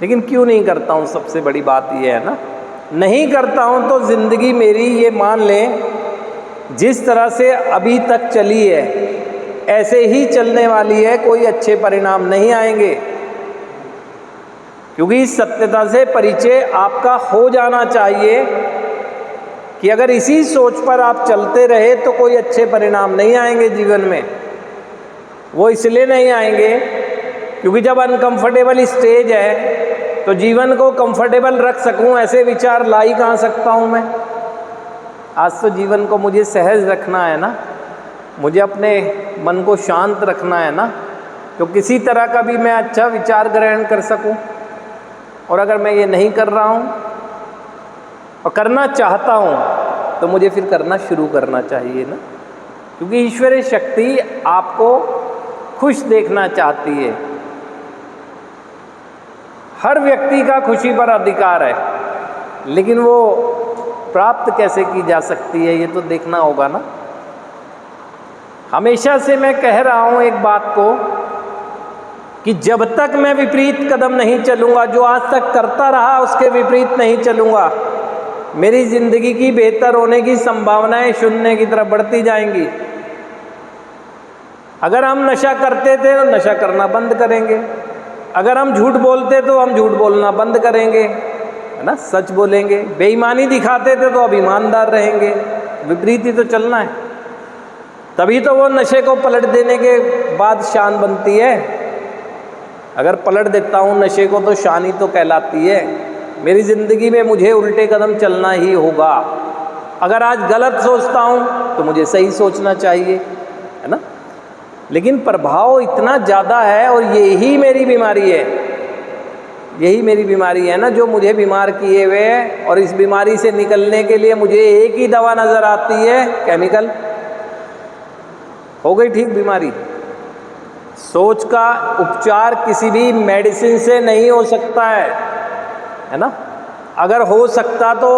लेकिन क्यों नहीं करता हूँ, सबसे बड़ी बात ये है ना, नहीं करता हूँ तो ज़िंदगी मेरी, ये मान लें, जिस तरह से अभी तक चली है ऐसे ही चलने वाली है, कोई अच्छे परिणाम नहीं आएंगे। क्योंकि इस सत्यता से परिचय आपका हो जाना चाहिए कि अगर इसी सोच पर आप चलते रहे तो कोई अच्छे परिणाम नहीं आएंगे जीवन में। वो इसलिए नहीं आएंगे क्योंकि जब अनकंफर्टेबल स्टेज है तो जीवन को कंफर्टेबल रख सकूं ऐसे विचार ला ही कहाँ सकता हूं मैं। आज तो जीवन को मुझे सहज रखना है ना, मुझे अपने मन को शांत रखना है ना, तो किसी तरह का भी मैं अच्छा विचार ग्रहण कर सकूं। और अगर मैं ये नहीं कर रहा हूं और करना चाहता हूं तो मुझे फिर करना शुरू करना चाहिए ना, क्योंकि ईश्वरीय शक्ति आपको खुश देखना चाहती है। हर व्यक्ति का खुशी पर अधिकार है, लेकिन वो प्राप्त कैसे की जा सकती है ये तो देखना होगा ना। हमेशा से मैं कह रहा हूं एक बात को कि जब तक मैं विपरीत कदम नहीं चलूंगा, जो आज तक करता रहा उसके विपरीत नहीं चलूंगा, मेरी जिंदगी की बेहतर होने की संभावनाएं शून्य की तरफ बढ़ती जाएंगी। अगर हम नशा करते थे तो नशा करना बंद करेंगे, अगर हम झूठ बोलते तो हम झूठ बोलना बंद करेंगे, है ना, सच बोलेंगे। बेईमानी दिखाते थे तो अब ईमानदार रहेंगे। विपरीत ही तो चलना है, तभी तो वो नशे को पलट देने के बाद शान बनती है। अगर पलट देता हूँ नशे को तो शान ही तो कहलाती है। मेरी ज़िंदगी में मुझे उल्टे कदम चलना ही होगा। अगर आज गलत सोचता हूँ तो मुझे सही सोचना चाहिए, है ना। लेकिन प्रभाव इतना ज़्यादा है और यही मेरी बीमारी है, यही मेरी बीमारी है ना जो मुझे बीमार किए हुए है। और इस बीमारी से निकलने के लिए मुझे एक ही दवा नज़र आती है, केमिकल। हो गई ठीक बीमारी। सोच का उपचार किसी भी मेडिसिन से नहीं हो सकता है ना। अगर हो सकता तो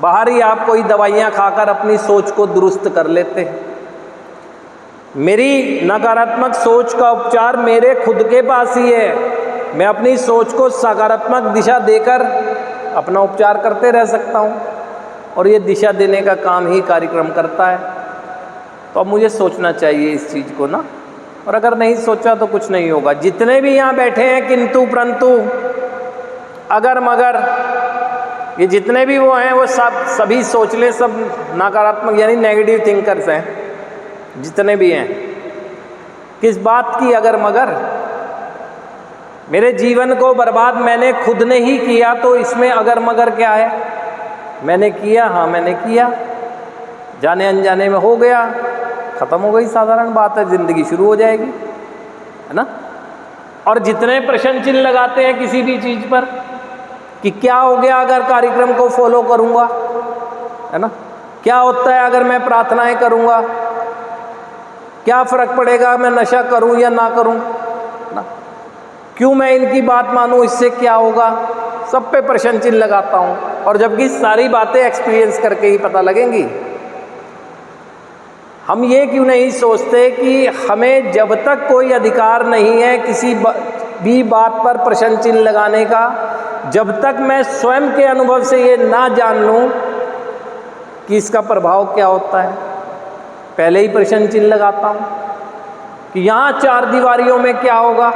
बाहर ही आप कोई दवाइयाँ खाकर अपनी सोच को दुरुस्त कर लेते। मेरी नकारात्मक सोच का उपचार मेरे खुद के पास ही है। मैं अपनी सोच को सकारात्मक दिशा देकर अपना उपचार करते रह सकता हूँ, और ये दिशा देने का काम ही कार्यक्रम करता है। तो अब मुझे सोचना चाहिए इस चीज़ को ना, और अगर नहीं सोचा तो कुछ नहीं होगा। जितने भी यहाँ बैठे हैं किंतु परंतु अगर मगर ये जितने भी वो हैं वो सभी सोच ले, सब नकारात्मक यानी नेगेटिव थिंकर्स हैं जितने भी हैं। किस बात की अगर मगर? मेरे जीवन को बर्बाद मैंने खुद ने ही किया, तो इसमें अगर मगर क्या है? मैंने किया, हाँ मैंने किया, जाने अनजाने में हो गया, खत्म हो गई, साधारण बात है, जिंदगी शुरू हो जाएगी, है ना। और जितने प्रश्न चिन्ह लगाते हैं किसी भी चीज़ पर कि क्या हो गया अगर कार्यक्रम को फॉलो करूँगा, है ना, क्या होता है अगर मैं प्रार्थनाएं करूँगा, क्या फ़र्क पड़ेगा मैं नशा करूँ या ना करूँ, ना, क्यों मैं इनकी बात मानूँ, इससे क्या होगा, सब पे प्रश्न चिन्ह लगाता हूँ। और जबकि सारी बातें एक्सपीरियंस करके ही पता लगेंगी। हम ये क्यों नहीं सोचते कि हमें जब तक कोई अधिकार नहीं है किसी भी बात पर प्रश्न चिन्ह लगाने का, जब तक मैं स्वयं के अनुभव से ये ना जान लूँ कि इसका प्रभाव क्या होता है, पहले ही प्रश्न चिन्ह लगाता हूँ कि यहाँ चार दीवारियों में क्या होगा,